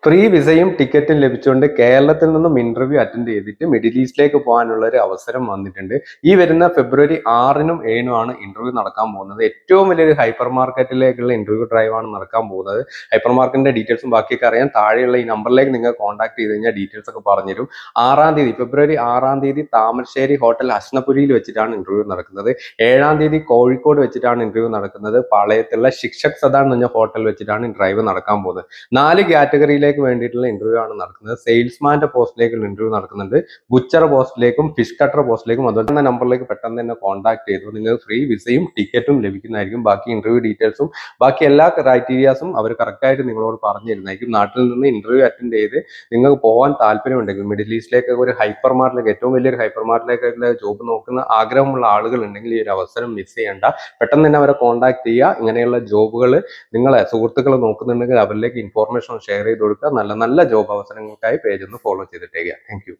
Free വിസയും ടിക്കറ്റും ലഭിച്ചുകൊണ്ട് കേരളത്തിൽ നിന്നും ഇന്റർവ്യൂ അറ്റൻഡ് ചെയ്തിട്ട് മിഡിൽ ഈസ്റ്റിലേക്ക് പോകാനുള്ള ഒരു അവസരം വന്നിട്ടുണ്ട്. ഈ വരുന്ന ഫെബ്രുവരി 6-നും 7-നും ഇന്റർവ്യൂ നടക്കാൻ പോകുന്നത്. ഏറ്റവും വലിയൊരു ഹൈപ്പർ മാർക്കറ്റിലേക്കുള്ള ഇന്റർവ്യൂ ഡ്രൈവ് ആണ് നടക്കാൻ പോകുന്നത്. ഹൈപ്പർ മാർക്കറ്റിന്റെ ഡീറ്റെയിൽസും ബാക്കിയൊക്കെ അറിയാൻ താഴെയുള്ള ഈ നമ്പറിലേക്ക് നിങ്ങൾ കോൺടാക്ട് ചെയ്ത് കഴിഞ്ഞാൽ ഡീറ്റെയിൽസ് ഒക്കെ പറഞ്ഞുതരും. ഫെബ്രുവരി 6-ാം തീയതി താമരശ്ശേരി ഹോട്ടൽ ഹസ്നപുരിയിൽ വെച്ചിട്ടാണ് ഇന്റർവ്യൂ നടക്കുന്നത്. 7-ാം തീയതി കോഴിക്കോട് വെച്ചിട്ടാണ് ഇന്റർവ്യൂ നടക്കുന്നത്. പാളയത്തുള്ള ശിക്ഷക് സദാൻ എന്ന ഹോട്ടൽ വെച്ചിട്ടാണ് ഡ്രൈവ് നടക്കാൻ പോകുന്നത്. 4 കാറ്റഗറിയിലേക്ക് വേണ്ടിയിട്ടുള്ള ഇന്റർവ്യൂ ആണ് നടക്കുന്നത്. സെയിൽസ്മാന്റെ പോസ്റ്റിലേക്കുള്ള ഇന്റർവ്യൂ നടക്കുന്നുണ്ട്. ബുച്ചർ പോസ്റ്റിലേക്കും ഫിഷ് കട്ടർ പോസ്റ്റിലേക്കും അതുപോലെ നമ്പറിലേക്ക് പെട്ടെന്ന് തന്നെ കോൺടാക്ട് ചെയ്തു. നിങ്ങൾക്ക് ഫ്രീ വിസയും ടിക്കറ്റും ലഭിക്കുന്നതായിരിക്കും. ബാക്കി ഇന്റർവ്യൂ ഡീറ്റെയിൽസും ബാക്കി എല്ലാ ക്രൈറ്റീരിയാസും അവർ കറക്റ്റായിട്ട് നിങ്ങളോട് പറഞ്ഞു തരുന്നതായിരിക്കും. നാട്ടിൽ നിന്ന് ഇന്റർവ്യൂ അറ്റൻഡ് ചെയ്ത് നിങ്ങൾക്ക് പോകാൻ താല്പര്യമുണ്ടെങ്കിൽ മിഡിൽ ഈസ്റ്റിലേക്ക് ഒരു ഹൈപ്പർ മാർട്ടിലേക്ക്, ഏറ്റവും വലിയൊരു ഹൈപ്പർ മാർട്ടിലേക്കുള്ള ജോബ് നോക്കുന്ന ആഗ്രഹമുള്ള ആളുകൾ ഉണ്ടെങ്കിൽ ഈ ഒരു അവസരം മിസ് ചെയ്യേണ്ട. പെട്ടെന്ന് തന്നെ അവരെ കോൺടാക്ട് ചെയ്യുക. ഇങ്ങനെയുള്ള ജോബുകൾ നിങ്ങളെ സുഹൃത്തുക്കൾ നോക്കുന്നുണ്ടെങ്കിൽ അവരിലേക്ക് ഇൻഫോർമേഷൻ ഷെയർ ചെയ്ത് കൊടുക്കുക. നല്ല നല്ല ജോബ് അവസരങ്ങൾക്കായി പേജ് ഒന്ന് ഫോളോ ചെയ്തിട്ടേക്കുക. Thank U.